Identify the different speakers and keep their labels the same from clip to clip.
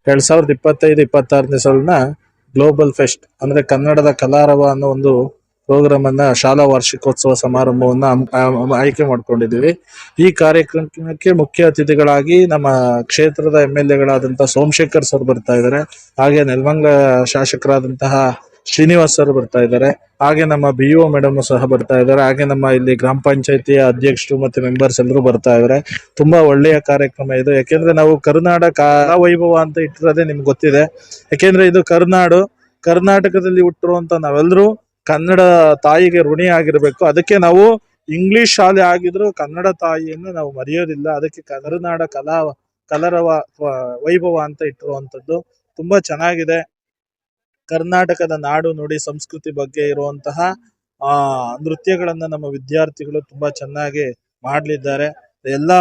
Speaker 1: 2025-26ನೇ ಸಾಲಿನ global fest ಅಂದ್ರೆ ಕನ್ನಡದ ಕಲಾರವ ಅನ್ನೋ ಒಂದು ಪ್ರೋಗ್ರಾಮ್ ಅನ್ನ ಶಾಲಾ ವಾರ್ಷಿಕೋತ್ಸವ ಸಮಾರಂಭವನ್ನ ಆಯ್ಕೆ ಮಾಡ್ಕೊಂಡಿದ್ದೀವಿ. ಈ ಕಾರ್ಯಕ್ರಮಕ್ಕೆ ಮುಖ್ಯ ಅತಿಥಿಗಳಾಗಿ ನಮ್ಮ ಕ್ಷೇತ್ರದ MLA ಸೋಮಶೇಖರ್ ಸರ್ ಬರ್ತಾ ಇದ್ದಾರೆ. ಹಾಗೆ ನೆಲಮಂಗಲ ಶಾಸಕರಾದಂತಹ ಶ್ರೀನಿವಾಸ್ ಸರ್ ಬರ್ತಾ ಇದ್ದಾರೆ. ಹಾಗೆ ನಮ್ಮ BO ಮೇಡಮ್ ಸಹ ಬರ್ತಾ ಇದ್ದಾರೆ. ಹಾಗೆ ನಮ್ಮ ಇಲ್ಲಿ ಗ್ರಾಮ ಪಂಚಾಯತಿಯ ಅಧ್ಯಕ್ಷರು ಮತ್ತೆ ಮೆಂಬರ್ಸ್ ಎಲ್ಲರೂ ಬರ್ತಾ ಇದ್ದಾರೆ. ತುಂಬಾ ಒಳ್ಳೆಯ ಕಾರ್ಯಕ್ರಮ ಇದು. ಯಾಕೆಂದ್ರೆ ನಾವು ಕರುನಾಡ ಕಲಾ ವೈಭವ ಅಂತ ಇಟ್ಟಿರೋದೇ ನಿಮ್ಗೆ ಗೊತ್ತಿದೆ. ಯಾಕೆಂದ್ರೆ ಇದು ಕರ್ನಾಟಕದಲ್ಲಿ ಹುಟ್ಟಿರುವಂತ ನಾವೆಲ್ಲರೂ ಕನ್ನಡ ತಾಯಿಗೆ ಋಣಿ ಆಗಿರ್ಬೇಕು. ಅದಕ್ಕೆ ನಾವು ಇಂಗ್ಲಿಷ್ ಶಾಲೆ ಆಗಿದ್ರು ಕನ್ನಡ ತಾಯಿಯನ್ನು ನಾವು ಮರೆಯೋದಿಲ್ಲ. ಅದಕ್ಕೆ ಕರುನಾಡ ಕಲರವ ವೈಭವ ಅಂತ ಇಟ್ಟಿರುವಂತದ್ದು ತುಂಬಾ ಚೆನ್ನಾಗಿದೆ. ಕರ್ನಾಟಕದ ನಾಡು ನುಡಿ ಸಂಸ್ಕೃತಿ ಬಗ್ಗೆ ಇರುವಂತಹ ನೃತ್ಯಗಳನ್ನ ನಮ್ಮ ವಿದ್ಯಾರ್ಥಿಗಳು ತುಂಬಾ ಚೆನ್ನಾಗಿ ಮಾಡಲಿದ್ದಾರೆ. ಎಲ್ಲಾ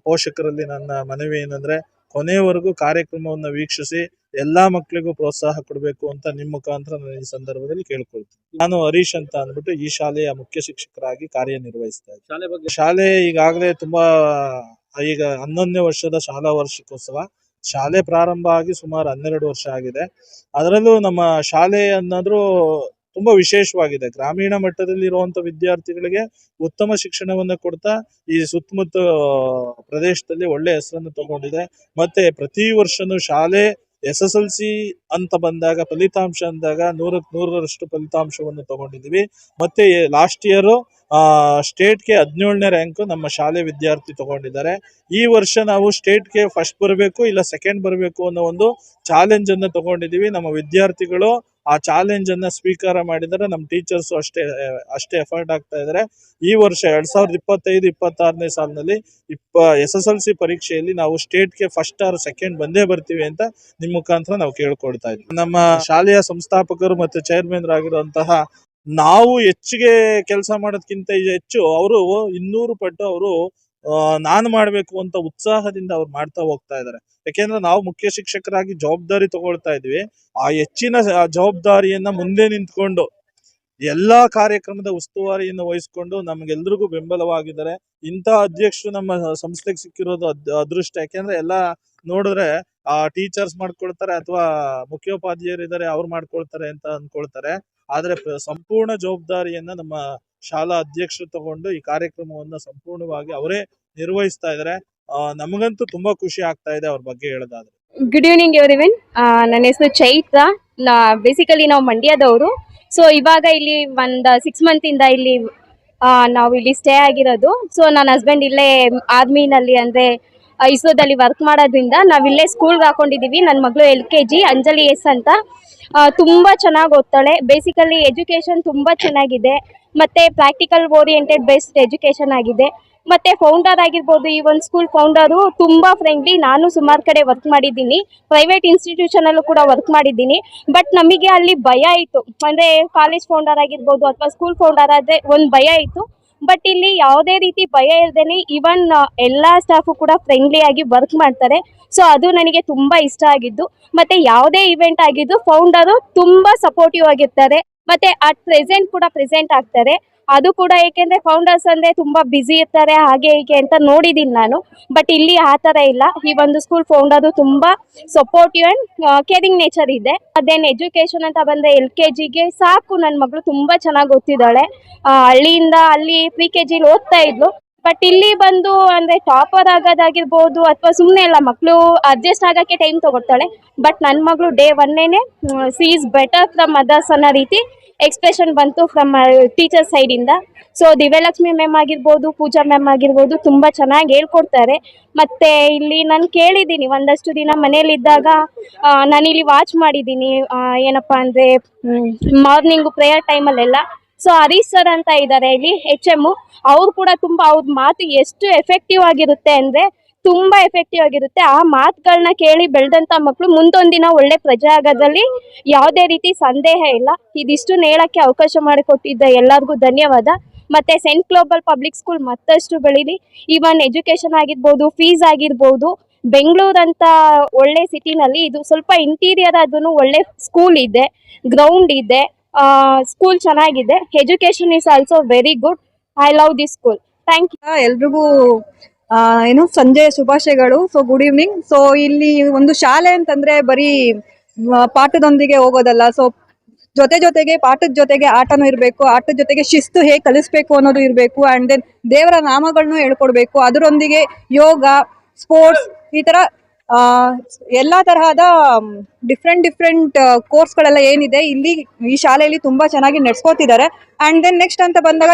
Speaker 1: ಪೋಷಕರಲ್ಲಿ ನನ್ನ ಮನವಿ ಏನಂದ್ರೆ ಕೊನೆಯವರೆಗೂ ಕಾರ್ಯಕ್ರಮವನ್ನು ವೀಕ್ಷಿಸಿ ಎಲ್ಲಾ ಮಕ್ಕಳಿಗೂ ಪ್ರೋತ್ಸಾಹ ಕೊಡಬೇಕು ಅಂತ ನಿಮ್ಮ ಮುಖಾಂತರ ನಾನು ಈ ಸಂದರ್ಭದಲ್ಲಿ ಕೇಳ್ಕೊಳ್ತೀನಿ. ನಾನು ಹರೀಶ್ ಅಂತ ಅಂದ್ಬಿಟ್ಟು ಈ ಶಾಲೆಯ ಮುಖ್ಯ ಶಿಕ್ಷಕರಾಗಿ ಕಾರ್ಯನಿರ್ವಹಿಸ್ತಾ ಇದ್ದೀನಿ. ಶಾಲೆ ಈಗಾಗಲೇ ತುಂಬಾ ಈಗ 11ನೇ ವರ್ಷದ ಶಾಲಾ ವಾರ್ಷಿಕೋತ್ಸವ. ಶಾಲೆ ಪ್ರಾರಂಭ ಆಗಿ ಸುಮಾರು 12 ವರ್ಷ ಆಗಿದೆ. ಅದರಲ್ಲೂ ನಮ್ಮ ಶಾಲೆ ಅನ್ನೋದು ತುಂಬಾ ವಿಶೇಷವಾಗಿದೆ. ಗ್ರಾಮೀಣ ಮಟ್ಟದಲ್ಲಿ ಇರುವಂತ ವಿದ್ಯಾರ್ಥಿಗಳಿಗೆ ಉತ್ತಮ ಶಿಕ್ಷಣವನ್ನ ಕೊಡ್ತಾ ಈ ಸುತ್ತಮುತ್ತ ಪ್ರದೇಶದಲ್ಲಿ ಒಳ್ಳೆ ಹೆಸರನ್ನು ತಗೊಂಡಿದೆ. ಮತ್ತೆ ಪ್ರತಿ ವರ್ಷನೂ ಶಾಲೆ SSLC ಅಂತ ಬಂದಾಗ ಫಲಿತಾಂಶ ಅಂದಾಗ 100% ಫಲಿತಾಂಶವನ್ನು ತಗೊಂಡಿದ್ದೀವಿ. ಮತ್ತೆ ಲಾಸ್ಟ್ ಇಯರ್ ಸ್ಟೇಟ್ಗೆ 17ನೇ ರ್ಯಾಂಕ್ ನಮ್ಮ ಶಾಲೆ ವಿದ್ಯಾರ್ಥಿ ತಗೊಂಡಿದ್ದಾರೆ. ಈ ವರ್ಷ ನಾವು ಸ್ಟೇಟ್ಗೆ ಫಸ್ಟ್ ಬರಬೇಕು ಇಲ್ಲ ಸೆಕೆಂಡ್ ಬರಬೇಕು ಅನ್ನೋ ಒಂದು ಚಾಲೆಂಜ್ ಅನ್ನ ತಗೊಂಡಿದ್ದೀವಿ. ನಮ್ಮ ವಿದ್ಯಾರ್ಥಿಗಳು ಆ ಚಾಲೆಂಜ್ ಅನ್ನ ಸ್ವೀಕಾರ ಮಾಡಿದರೆ ನಮ್ಮ ಟೀಚರ್ಸ್ ಅಷ್ಟೇ ಎಫರ್ಟ್ ಆಗ್ತಾ ಇದ್ದಾರೆ. ಈ ವರ್ಷ 2025-26ನೇ ಸಾಲಿನಲ್ಲಿ SSLC ಪರೀಕ್ಷೆಯಲ್ಲಿ ನಾವು ಸ್ಟೇಟ್ಗೆ ಫಸ್ಟ್ ಆರ್ ಸೆಕೆಂಡ್ ಬಂದೇ ಬರ್ತೀವಿ ಅಂತ ನಿಮ್ಮ ಮುಖಾಂತರ ನಾವು ಕೇಳ್ಕೊಳ್ತಾ ಇದ್ದೀವಿ. ನಮ್ಮ ಶಾಲೆಯ ಸಂಸ್ಥಾಪಕರು ಮತ್ತೆ ಚೇರ್ಮನ್ ಆಗಿರುವಂತಹ ನಾವು ಹೆಚ್ಚಿಗೆ ಕೆಲಸ ಮಾಡೋದಕ್ಕಿಂತ ಹೆಚ್ಚು ಅವರು 200 ಪಟ್ಟು ಅವರು ನಾನು ಮಾಡ್ಬೇಕು ಅಂತ ಉತ್ಸಾಹದಿಂದ ಅವ್ರು ಮಾಡ್ತಾ ಹೋಗ್ತಾ ಇದ್ದಾರೆ. ಯಾಕೆಂದ್ರೆ ನಾವು ಮುಖ್ಯ ಶಿಕ್ಷಕರಾಗಿ ಜವಾಬ್ದಾರಿ ತಗೊಳ್ತಾ ಇದ್ವಿ. ಆ ಹೆಚ್ಚಿನ ಜವಾಬ್ದಾರಿಯನ್ನ ಮುಂದೆ ನಿಂತ್ಕೊಂಡು ಎಲ್ಲಾ ಕಾರ್ಯಕ್ರಮದ ಉಸ್ತುವಾರಿಯನ್ನು ವಹಿಸ್ಕೊಂಡು ನಮ್ಗೆಲ್ರಿಗೂ ಬೆಂಬಲವಾಗಿದ್ದಾರೆ. ಇಂಥ ಅಧ್ಯಕ್ಷರು ನಮ್ಮ ಸಂಸ್ಥೆಗೆ ಸಿಕ್ಕಿರೋದು ಅದೃಷ್ಟ. ಯಾಕೆಂದ್ರೆ ಎಲ್ಲ ನೋಡಿದ್ರೆ ಟೀಚರ್ಸ್ ಮಾಡ್ಕೊಳ್ತಾರೆ ಅಥವಾ ಮುಖ್ಯೋಪಾಧ್ಯಾಯರು ಇದ್ದಾರೆ ಅವ್ರು ಮಾಡ್ಕೊಳ್ತಾರೆ ಅಂತ ಅನ್ಕೊಳ್ತಾರೆ. ಆದ್ರೆ ಸಂಪೂರ್ಣ ಜವಾಬ್ದಾರಿಯನ್ನ ನಮ್ಮ ಶಾಲಾ ಅಧ್ಯಕ್ಷರು ತಗೊಂಡು ಈ ಕಾರ್ಯಕ್ರಮವನ್ನ ಸಂಪೂರ್ಣವಾಗಿ ಅವರೇ ನಿರ್ವಹಿಸ್ತಾ ಇದ್ದಾರೆ. ನಮಗಂತೂ ತುಂಬಾ ಖುಷಿ ಆಗ್ತಾ ಇದೆ ಅವ್ರ ಬಗ್ಗೆ ಹೇಳೋದಾದ್ರೆ.
Speaker 2: Good evening everyone. ನನ್ನ ಹೆಸರು ಚೈತ್ರ. ಬೇಸಿಕಲಿ ನಾವು ಮಂಡ್ಯದವರು. ಸೊ ಇವಾಗ ಇಲ್ಲಿ ಒಂದು 6 ಮಂತ್ ಇಂದ ಇಲ್ಲಿ ನಾವು ಇಲ್ಲಿ ಸ್ಟೇ ಆಗಿರೋದು. ಸೊ ನನ್ನ ಹಸ್ಬೆಂಡ್ ಇಲ್ಲೇ ಆರ್ಮಿನಲ್ಲಿ ಅಂದ್ರೆ ಇಸ್ರೋದಲ್ಲಿ ವರ್ಕ್ ಮಾಡೋದ್ರಿಂದ ನಾವಿಲ್ಲೇ ಸ್ಕೂಲ್ಗೆ ಹಾಕೊಂಡಿದೀವಿ. ನನ್ನ ಮಗಳು LKG ಅಂಜಲಿ S ಅಂತ. ತುಂಬ ಚೆನ್ನಾಗಿ ಓದ್ತಾಳೆ. ಬೇಸಿಕಲಿ ಎಜುಕೇಶನ್ ತುಂಬ ಚೆನ್ನಾಗಿದೆ. ಮತ್ತೆ ಪ್ರಾಕ್ಟಿಕಲ್ ಓರಿಯೆಂಟೆಡ್ ಬೇಸ್ಡ್ ಎಜುಕೇಶನ್ ಆಗಿದೆ. ಮತ್ತೆ ಫೌಂಡರ್ ಆಗಿರ್ಬೋದು, ಈ ಒಂದು ಸ್ಕೂಲ್ ಫೌಂಡರು ತುಂಬ ಫ್ರೆಂಡ್ಲಿ. ನಾನು ಸುಮಾರು ಕಡೆ ವರ್ಕ್ ಮಾಡಿದ್ದೀನಿ, ಪ್ರೈವೇಟ್ ಇನ್ಸ್ಟಿಟ್ಯೂಷನ್ ಅಲ್ಲೂ ಕೂಡ ವರ್ಕ್ ಮಾಡಿದ್ದೀನಿ. ಬಟ್ ನಮಗೆ ಅಲ್ಲಿ ಭಯ ಇತ್ತು, ಅಂದರೆ ಕಾಲೇಜ್ ಫೌಂಡರ್ ಆಗಿರ್ಬೋದು ಅಥವಾ ಸ್ಕೂಲ್ ಫೌಂಡರ್ ಆದರೆ ಒಂದು ಭಯ ಇತ್ತು. ಬಟ್ ಇಲ್ಲಿ ಯಾವುದೇ ರೀತಿ ಭಯ ಇಲ್ಲದೇನೆ ಈವನ್ ಎಲ್ಲ ಸ್ಟಾಫು ಕೂಡ ಫ್ರೆಂಡ್ಲಿ ಆಗಿ ವರ್ಕ್ ಮಾಡ್ತಾರೆ. ಸೊ ಅದು ನನಗೆ ತುಂಬ ಇಷ್ಟ ಆಗಿದ್ದು. ಮತ್ತೆ ಯಾವುದೇ ಇವೆಂಟ್ ಆಗಿದ್ದು ಫೌಂಡರು ತುಂಬ ಸಪೋರ್ಟಿವ್ ಆಗಿರ್ತಾರೆ. ಮತ್ತೆ ಅಟ್ ಪ್ರೆಸೆಂಟ್ ಕೂಡ ಪ್ರೆಸೆಂಟ್ ಆಗ್ತಾರೆ. ಅದು ಕೂಡ ಏಕೆಂದರೆ ಫೌಂಡರ್ಸ್ ಅಂದರೆ ತುಂಬ ಬ್ಯುಸಿ ಇರ್ತಾರೆ ಹಾಗೆ ಹೀಗೆ ಅಂತ ನೋಡಿದ್ದೀನಿ ನಾನು. ಬಟ್ ಇಲ್ಲಿ ಆ ಥರ ಇಲ್ಲ. ಈ ಒಂದು ಸ್ಕೂಲ್ ಫೌಂಡರು ತುಂಬ ಸಪೋರ್ಟಿವ್ ಆ್ಯಂಡ್ ಕೇರಿಂಗ್ ನೇಚರ್ ಇದೆ. ಅದೇನು ಎಜುಕೇಷನ್ ಅಂತ ಬಂದರೆ LKGಗೆ ಸಾಕು, ನನ್ನ ಮಗಳು ತುಂಬ ಚೆನ್ನಾಗಿ ಓದ್ತಿದ್ದಾಳೆ. ಹಳ್ಳಿಯಿಂದ ಅಲ್ಲಿ pre-KGಲಿ ಓದ್ತಾ ಇದ್ಲು. ಬಟ್ ಇಲ್ಲಿ ಬಂದು ಅಂದರೆ ಟಾಪರ್ ಆಗೋದಾಗಿರ್ಬೋದು ಅಥವಾ ಸುಮ್ಮನೆ ಎಲ್ಲ ಮಕ್ಕಳು ಅಡ್ಜಸ್ಟ್ ಆಗೋಕ್ಕೆ ಟೈಮ್ ತೊಗೊಳ್ತಾಳೆ. ಬಟ್ ನನ್ನ ಮಗಳು ಡೇ 1ನೇ she is better from others ಅನ್ನೋ ರೀತಿ ಎಕ್ಸ್ಪ್ರೆಷನ್ ಬಂತು ಫ್ರಮ್ ಟೀಚರ್ ಸೈಡಿಂದ. ಸೊ ದಿವ್ಯಲಕ್ಷ್ಮಿ ಮ್ಯಾಮ್ ಆಗಿರ್ಬೋದು, ಪೂಜಾ ಮ್ಯಾಮ್ ಆಗಿರ್ಬೋದು ತುಂಬ ಚೆನ್ನಾಗಿ ಹೇಳ್ಕೊಡ್ತಾರೆ. ಮತ್ತು ಇಲ್ಲಿ ನಾನು ಕೇಳಿದ್ದೀನಿ ಒಂದಷ್ಟು ದಿನ ಮನೇಲಿದ್ದಾಗ ನಾನಿಲ್ಲಿ ವಾಚ್ ಮಾಡಿದ್ದೀನಿ. ಏನಪ್ಪ ಅಂದರೆ ಮಾರ್ನಿಂಗು ಪ್ರೇಯರ್ ಟೈಮಲ್ಲೆಲ್ಲ. ಸೊ ಹರೀಶ್ ಸರ್ ಅಂತ ಇದ್ದಾರೆ ಇಲ್ಲಿ HM. ಅವ್ರು ಕೂಡ ತುಂಬ ಅವ್ರ ಮಾತು ಎಷ್ಟು ಎಫೆಕ್ಟಿವ್ ಆಗಿರುತ್ತೆ ಅಂದರೆ ತುಂಬ ಎಫೆಕ್ಟಿವ್ ಆಗಿರುತ್ತೆ. ಆ ಮಾತುಗಳನ್ನ ಕೇಳಿ ಬೆಳೆದಂಥ ಮಕ್ಕಳು ಮುಂದೊಂದಿನ ಒಳ್ಳೆ ಪ್ರಜೆ ಆಗೋದ್ರಲ್ಲಿ ಯಾವುದೇ ರೀತಿ ಸಂದೇಹ ಇಲ್ಲ. ಇದಿಷ್ಟು ಹೇಳೋಕ್ಕೆ ಅವಕಾಶ ಮಾಡಿಕೊಟ್ಟಿದ್ದ ಎಲ್ಲರಿಗೂ ಧನ್ಯವಾದ. ಮತ್ತು ಸೆಂಟ್ ಗ್ಲೋಬಲ್ ಪಬ್ಲಿಕ್ ಸ್ಕೂಲ್ ಮತ್ತಷ್ಟು ಬೆಳೀಲಿ. ಈವನ್ ಎಜುಕೇಷನ್ ಆಗಿರ್ಬೋದು, ಫೀಸ್ ಆಗಿರ್ಬೋದು, ಬೆಂಗಳೂರಂಥ ಒಳ್ಳೆ ಸಿಟಿನಲ್ಲಿ ಇದು ಸ್ವಲ್ಪ ಇಂಟೀರಿಯರ್ ಆದ್ರೂ ಒಳ್ಳೆ ಸ್ಕೂಲ್ ಇದೆ, ಗ್ರೌಂಡ್ ಇದೆ, ಸ್ಕೂಲ್ ಚೆನ್ನಾಗಿದೆ. Education is also very good. I love this school. Thank you.
Speaker 3: ಎಲ್ರಿಗೂ ಏನು ಸಂಜೆಯ ಶುಭಾಶಯಗಳು. So good evening. ಸೊ ಇಲ್ಲಿ ಒಂದು ಶಾಲೆ ಅಂತಂದ್ರೆ ಬರೀ ಪಾಠದೊಂದಿಗೆ ಹೋಗೋದಲ್ಲ. ಸೊ ಜೊತೆಗೆ ಪಾಠದ ಜೊತೆಗೆ ಆಟನೂ ಇರಬೇಕು, ಆಟದ ಜೊತೆಗೆ ಶಿಸ್ತು ಹೇಗೆ ಕಲಿಸ್ಬೇಕು ಅನ್ನೋದು ಇರಬೇಕು. ಅಂಡ್ ದೆನ್ ದೇವರ ನಾಮಗಳನ್ನು ಹೇಳ್ಕೊಡ್ಬೇಕು. ಅದರೊಂದಿಗೆ ಯೋಗ, ಸ್ಪೋರ್ಟ್ಸ್, ಈ ತರ ಆ, ಎಲ್ಲಾ ತರಹದ ಡಿಫ್ರೆಂಟ್ ಕೋರ್ಸ್ಗಳೆಲ್ಲ ಏನಿದೆ ಇಲ್ಲಿ ಈ ಶಾಲೆಯಲ್ಲಿ ತುಂಬಾ ಚೆನ್ನಾಗಿ ನಡೆಸ್ಕೋತಿದ್ದಾರೆ. ಅಂಡ್ ದೆನ್ ನೆಕ್ಸ್ಟ್ ಅಂತ ಬಂದಾಗ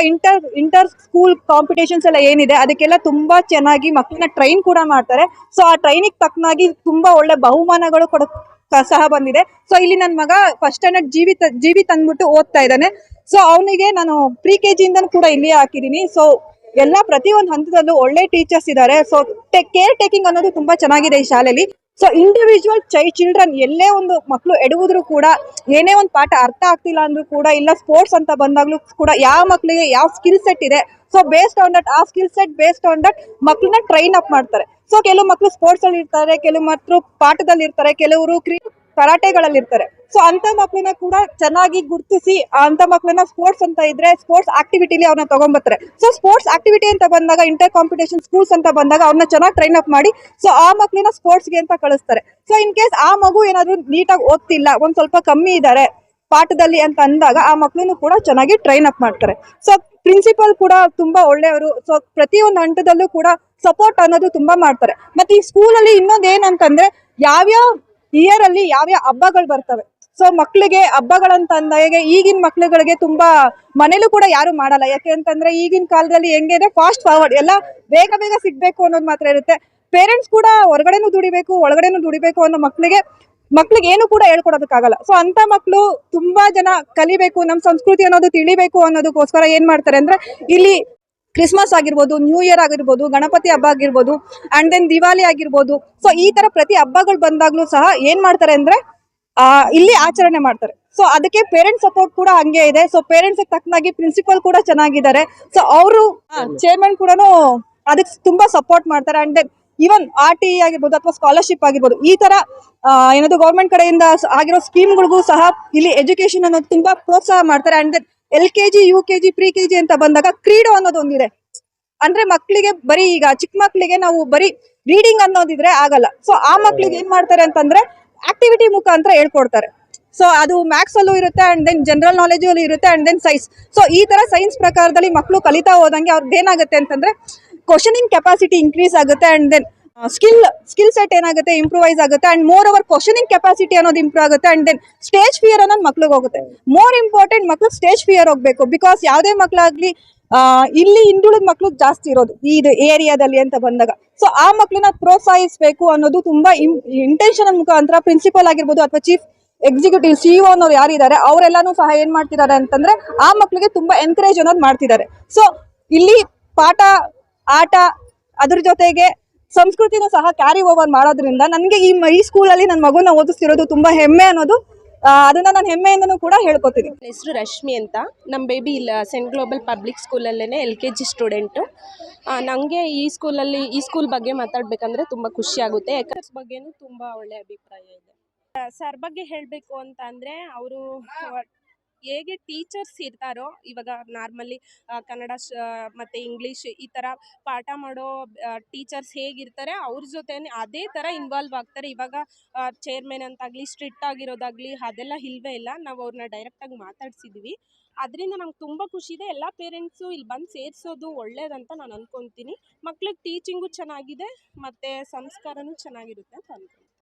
Speaker 3: ಇಂಟರ್ ಸ್ಕೂಲ್ ಕಾಂಪಿಟೇಷನ್ಸ್ ಎಲ್ಲ ಏನಿದೆ ಅದಕ್ಕೆಲ್ಲ ತುಂಬಾ ಚೆನ್ನಾಗಿ ಮಕ್ಕಳನ್ನ ಟ್ರೈನ್ ಕೂಡ ಮಾಡ್ತಾರೆ. ಸೊ ಆ ಟ್ರೈನಿಗೆ ತಕ್ಕನಾಗಿ ತುಂಬಾ ಒಳ್ಳೆ ಬಹುಮಾನಗಳು ಸಹ ಬಂದಿದೆ. ಸೊ ಇಲ್ಲಿ ನನ್ನ ಮಗ ಫಸ್ಟ್ ಸ್ಟ್ಯಾಂಡರ್ಡ್ ಜೀವಿತ್ ಅಂದ್ಬಿಟ್ಟು ಓದ್ತಾ ಇದ್ದಾನೆ. ಸೊ ಅವನಿಗೆ ನಾನು ಪ್ರಿ-KG ಇಂದನೂ ಕೂಡ ಇಲ್ಲಿ ಹಾಕಿದೀನಿ. ಸೊ ಎಲ್ಲ ಪ್ರತಿಯೊಂದು ಹಂತದಲ್ಲೂ ಒಳ್ಳೆ ಟೀಚರ್ಸ್ ಇದ್ದಾರೆ. ಸೊ ಕೇರ್ ಟೇಕಿಂಗ್ ಅನ್ನೋದು ತುಂಬಾ ಚೆನ್ನಾಗಿದೆ ಈ ಶಾಲೆಯಲ್ಲಿ. ಸೊ ಇಂಡಿವಿಜುವಲ್ ಚಿಲ್ಡ್ರನ್ ಎಲ್ಲೇ ಒಂದು ಮಕ್ಕಳು ಎಡುವುದ್ರು ಕೂಡ, ಏನೇ ಒಂದು ಪಾಠ ಅರ್ಥ ಆಗ್ತಿಲ್ಲ ಅಂದ್ರೂ ಕೂಡ, ಇಲ್ಲ ಸ್ಪೋರ್ಟ್ಸ್ ಅಂತ ಬಂದಾಗ್ಲೂ ಕೂಡ ಯಾವ ಮಕ್ಕಳಿಗೆ ಯಾವ ಸ್ಕಿಲ್ ಸೆಟ್ ಇದೆ, ಸೊ ಬೇಸ್ಡ್ ಆನ್ ದಟ್, ಆ skill set based on that ಮಕ್ಕಳನ್ನ ಟ್ರೈನ್ ಅಪ್ ಮಾಡ್ತಾರೆ. ಸೊ ಕೆಲವು ಮಕ್ಕಳು ಸ್ಪೋರ್ಟ್ಸ್ ಅಲ್ಲಿ ಇರ್ತಾರೆ, ಕೆಲವು ಮಕ್ಕಳು ಪಾಠದಲ್ಲಿ ಇರ್ತಾರೆ, ಕೆಲವರು ಕರಾಟೆಗಳಲ್ಲಿ ಇರ್ತಾರೆ. ಸೊ ಅಂತ ಮಕ್ಕಳನ್ನ ಕೂಡ ಚೆನ್ನಾಗಿ ಗುರುತಿಸಿ ಅಂತ ಮಕ್ಕಳನ್ನ ಸ್ಪೋರ್ಟ್ಸ್ ಅಂತ ಇದ್ರೆ ಸ್ಪೋರ್ಟ್ಸ್ ಆಕ್ಟಿವಿಟಿಲಿ ಅವ್ರನ್ನ ತಗೊಂಡ್ಬರ್ತಾರೆ. ಸೊ ಸ್ಪೋರ್ಟ್ಸ್ ಆಕ್ಟಿವಿಟಿ ಅಂತ ಬಂದಾಗ, ಇಂಟರ್ ಕಾಂಪಿಟೇಷನ್ ಸ್ಕೂಲ್ಸ್ ಅಂತ ಬಂದಾಗ ಅವ್ರನ್ನ ಚೆನ್ನಾಗಿ ಟ್ರೈನ್ ಅಪ್ ಮಾಡಿ ಸೊ ಆ ಮಕ್ಕಳನ್ನ ಸ್ಪೋರ್ಟ್ಸ್ಗೆ ಅಂತ ಕಳಿಸ್ತಾರೆ. ಸೊ ಇನ್ ಕೇಸ್ ಆ ಮಗು ಏನಾದ್ರು ನೀಟಾಗಿ ಓದ್ತಿಲ್ಲ, ಒಂದ್ ಸ್ವಲ್ಪ ಕಮ್ಮಿ ಇದ್ದಾರೆ ಪಾಠದಲ್ಲಿ ಅಂತ ಅಂದಾಗ ಆ ಮಕ್ಕಳನ್ನು ಕೂಡ ಚೆನ್ನಾಗಿ ಟ್ರೈನ್ ಅಪ್ ಮಾಡ್ತಾರೆ. ಸೊ ಪ್ರಿನ್ಸಿಪಲ್ ಕೂಡ ತುಂಬಾ ಒಳ್ಳೆಯವರು. ಸೊ ಪ್ರತಿಯೊಂದು ಹಂತದಲ್ಲೂ ಕೂಡ ಸಪೋರ್ಟ್ ಅನ್ನೋದು ತುಂಬಾ ಮಾಡ್ತಾರೆ. ಮತ್ತೆ ಈ ಸ್ಕೂಲಲ್ಲಿ ಇನ್ನೊಂದ್ ಏನಂತಂದ್ರೆ, ಯಾವ್ಯಾವ ಇಯರ್ ಅಲ್ಲಿ ಯಾವ್ಯಾವ ಹಬ್ಬಗಳು ಬರ್ತವೆ. ಸೊ ಮಕ್ಳಿಗೆ ಹಬ್ಬಗಳಂತ ಅಂದಾಗ ಈಗಿನ ಮಕ್ಳುಗಳಿಗೆ ತುಂಬಾ ಮನೇಲೂ ಕೂಡ ಯಾರು ಮಾಡಲ್ಲ. ಯಾಕೆ ಅಂತಂದ್ರೆ ಈಗಿನ ಕಾಲದಲ್ಲಿ ಹೆಂಗೆ ಅಂದ್ರೆ ಫಾಸ್ಟ್ ಫಾರ್ವರ್ಡ್, ಎಲ್ಲ ಬೇಗ ಸಿಗ್ಬೇಕು ಅನ್ನೋದು ಮಾತ್ರ ಇರುತ್ತೆ. ಪೇರೆಂಟ್ಸ್ ಕೂಡ ಹೊರಗಡೆನೂ ದುಡಿಬೇಕು, ಒಳಗಡೆನೂ ದುಡಿಬೇಕು ಅನ್ನೋ ಮಕ್ಳಿಗೆ ಏನು ಕೂಡ ಹೇಳ್ಕೊಡೋದಕ್ಕಾಗಲ್ಲ. ಸೊ ಅಂತ ಮಕ್ಳು ತುಂಬಾ ಜನ ಕಲಿಬೇಕು, ನಮ್ ಸಂಸ್ಕೃತಿ ಅನ್ನೋದು ತಿಳಿಬೇಕು ಅನ್ನೋದಕ್ಕೋಸ್ಕರ ಏನ್ ಮಾಡ್ತಾರೆ ಅಂದ್ರೆ, ಇಲ್ಲಿ ಕ್ರಿಸ್ಮಸ್ ಆಗಿರ್ಬೋದು, ನ್ಯೂ ಇಯರ್ ಆಗಿರ್ಬೋದು, ಗಣಪತಿ ಹಬ್ಬ ಆಗಿರ್ಬೋದು, ಅಂಡ್ ದೆನ್ ದಿವಾಲಿ ಆಗಿರ್ಬೋದು. ಸೊ ಈ ತರ ಪ್ರತಿ ಹಬ್ಬಗಳು ಬಂದಾಗ್ಲೂ ಸಹ ಏನ್ ಮಾಡ್ತಾರೆ ಅಂದ್ರೆ ಇಲ್ಲಿ ಆಚರಣೆ ಮಾಡ್ತಾರೆ. ಸೊ ಅದಕ್ಕೆ ಪೇರೆಂಟ್ಸ್ ಸಪೋರ್ಟ್ ಕೂಡ ಹಂಗೆ ಇದೆ. ಸೊ ಪೇರೆಂಟ್ಸ್ ತಕ್ಕನಾಗಿ ಪ್ರಿನ್ಸಿಪಲ್ ಕೂಡ ಚೆನ್ನಾಗಿದ್ದಾರೆ. ಸೊ ಅವರು ಚೇರ್ಮನ್ ಕೂಡ ಅದಕ್ಕೆ ತುಂಬಾ ಸಪೋರ್ಟ್ ಮಾಡ್ತಾರೆ. ಅಂಡ್ ದೆನ್ ಈವನ್ RTE ಆಗಿರ್ಬೋದು ಅಥವಾ ಸ್ಕಾಲರ್ಶಿಪ್ ಆಗಿರ್ಬೋದು, ಈ ತರ ಏನದು ಗೌರ್ಮೆಂಟ್ ಕಡೆಯಿಂದ ಆಗಿರೋ ಸ್ಕೀಮ್ಗಳಿಗೂ ಸಹ ಇಲ್ಲಿ ಎಜುಕೇಶನ್ ಅನ್ನೋದು ತುಂಬಾ ಪ್ರೋತ್ಸಾಹ ಮಾಡ್ತಾರೆ. ಅಂಡ್ ದೆನ್ LKG, UKG, ಪ್ರಿ-KG ಅಂತ ಬಂದಾಗ ಕ್ರೀಡೋ ಅನ್ನೋದು ಒಂದಿದೆ. ಅಂದ್ರೆ ಮಕ್ಕಳಿಗೆ ಬರೀ ಈಗ ಚಿಕ್ಕ ಮಕ್ಕಳಿಗೆ ನಾವು ಬರೀ ರೀಡಿಂಗ್ ಅನ್ನೋದಿದ್ರೆ ಆಗಲ್ಲ. ಸೊ ಆ ಮಕ್ಳಿಗೆ ಏನ್ ಮಾಡ್ತಾರೆ ಅಂತಂದ್ರೆ ಆಕ್ಟಿವಿಟಿ ಮುಖಾಂತರ ಹೇಳ್ಕೊಡ್ತಾರೆ. ಸೊ ಅದು ಮ್ಯಾಥ್ಸ್ ಅಲ್ಲೂ ಇರುತ್ತೆ, ಅಂಡ್ ದೆನ್ ಜನರಲ್ ನಾಲೆಜ್ ಅಲ್ಲಿ ಇರುತ್ತೆ, ಅಂಡ್ ದೆನ್ ಸೈನ್ಸ್. ಸೊ ಈ ತರ ಸೈನ್ಸ್ ಪ್ರಕಾರದಲ್ಲಿ ಮಕ್ಕಳು ಕಲಿತಾ ಹೋದಂಗೆ ಅವ್ರದ್ದು ಏನಾಗುತ್ತೆ ಅಂತಂದ್ರೆ ಕ್ವಶನಿಂಗ್ ಕೆಪಾಸಿಟಿ ಇನ್ಕ್ರೀಸ್ ಆಗುತ್ತೆ. ಅಂಡ್ ದೆನ್ ಸ್ಕಿಲ್ ಸೆಟ್ ಏನಾಗುತ್ತೆ, ಇಂಪ್ರೂವೈಸ್ ಆಗುತ್ತೆ. And more over questioning capacity ಅನ್ನೋದು ಇಂಪ್ರೂವ್ ಆಗುತ್ತೆ. ಅಂಡ್ ದೆನ್ ಸ್ಟೇಜ್ ಫಿಯರ್ ಅನ್ನೋದು ಮಕ್ಳಿಗೆ ಹೋಗುತ್ತೆ. ಮೋರ್ ಇಂಪಾರ್ಟೆಂಟ್, ಮಕ್ಳು ಸ್ಟೇಜ್ ಫಿಯರ್ ಹೋಗ್ಬೇಕು. ಬಿಕಾಸ್ ಯಾವುದೇ ಮಕ್ಳಾಗ್ಲಿ ಇಲ್ಲಿ ಹಿಂದುಳಿದ ಮಕ್ಳು ಜಾಸ್ತಿ ಇರೋದು ಈ ಏರಿಯಾದಲ್ಲಿ ಅಂತ ಬಂದಾಗ, ಸೊ ಆ ಮಕ್ಳನ್ನ ಪ್ರೋತ್ಸಾಹಿಸಬೇಕು ಅನ್ನೋದು ತುಂಬಾ ಇಂಟೆನ್ಷನ್ ಮುಖಾಂತರ ಪ್ರಿನ್ಸಿಪಲ್ ಆಗಿರ್ಬೋದು ಅಥವಾ ಚೀಫ್ ಎಕ್ಸಿಕ್ಯೂಟಿವ್ CEO ಅನ್ನೋರು ಯಾರಿದ್ದಾರೆ ಅವರೆಲ್ಲಾನು ಸಹ ಏನ್ ಮಾಡ್ತಿದ್ದಾರೆ ಅಂತಂದ್ರೆ ಆ ಮಕ್ಳಿಗೆ ತುಂಬಾ ಎನ್ಕರೇಜ್ ಅನ್ನೋದು ಮಾಡ್ತಿದ್ದಾರೆ. ಸೊ ಇಲ್ಲಿ ಪಾಠ, ಆಟ, ಅದ್ರ ಜೊತೆಗೆ ಸಂಸ್ಕೃತಿನೂ ಸಹ ಕ್ಯಾರಿ ಓವರ್ ಮಾಡೋದ್ರಿಂದ ನನಗೆ ಈ ಸ್ಕೂಲಲ್ಲಿ ನನ್ನ ಮಗುನ ಓದಿಸ್ತಿರೋದು ತುಂಬಾ ಹೆಮ್ಮೆ ಅನ್ನೋದು, ಅದನ್ನ ನಾನು ಹೆಮ್ಮೆಯಿಂದನೂ ಕೂಡ ಹೇಳ್ಕೊತೀನಿ.
Speaker 4: ನನ್ನ ಹೆಸರು ರಶ್ಮಿ ಅಂತ. ನಮ್ಮ ಬೇಬಿ ಇಲ್ಲ ಸೆಂಟ್ ಗ್ಲೋಬಲ್ ಪಬ್ಲಿಕ್ ಸ್ಕೂಲಲ್ಲೇ LKG ಸ್ಟೂಡೆಂಟು. ನನಗೆ ಈ ಸ್ಕೂಲ್ ಬಗ್ಗೆ ಮಾತಾಡಬೇಕಂದ್ರೆ ತುಂಬ ಖುಷಿ ಆಗುತ್ತೆ. ಯಾಕಂದ್ರೆ ಬಗ್ಗೆನೂ ತುಂಬ ಒಳ್ಳೆ ಅಭಿಪ್ರಾಯ ಇದೆ. ಸರ್ ಬಗ್ಗೆ ಹೇಳಬೇಕು ಅಂತ ಅಂದರೆ, ಅವರು ಹೇಗೆ ಟೀಚರ್ಸ್ ಇರ್ತಾರೋ, ಇವಾಗ ನಾರ್ಮಲಿ ಕನ್ನಡ ಮತ್ತು ಇಂಗ್ಲೀಷ್ ಈ ಥರ ಪಾಠ ಮಾಡೋ ಟೀಚರ್ಸ್ ಹೇಗಿರ್ತಾರೆ ಅವ್ರ ಜೊತೆ ಅದೇ ಥರ ಇನ್ವಾಲ್ವ್ ಆಗ್ತಾರೆ. ಇವಾಗ ಚೇರ್ಮನ್ ಅಂತಾಗಲಿ ಸ್ಟ್ರಿಕ್ಟ್ ಆಗಿರೋದಾಗಲಿ ಅದೆಲ್ಲ ಇಲ್ಲವೇ ಇಲ್ಲ. ನಾವು ಅವ್ರನ್ನ ಡೈರೆಕ್ಟಾಗಿ ಮಾತಾಡ್ಸಿದ್ವಿ. ಅದರಿಂದ ನಂಗೆ ತುಂಬ ಖುಷಿ ಇದೆ. ಎಲ್ಲ ಪೇರೆಂಟ್ಸು ಇಲ್ಲಿ ಬಂದು ಸೇರಿಸೋದು ಒಳ್ಳೇದಂತ ನಾನು ಅಂದ್ಕೊತೀನಿ. ಮಕ್ಳಿಗೆ ಟೀಚಿಂಗು ಚೆನ್ನಾಗಿದೆ ಮತ್ತು ಸಂಸ್ಕಾರನೂ ಚೆನ್ನಾಗಿರುತ್ತೆ ಅಂತ ಅಂದ್ಕೊತೀನಿ.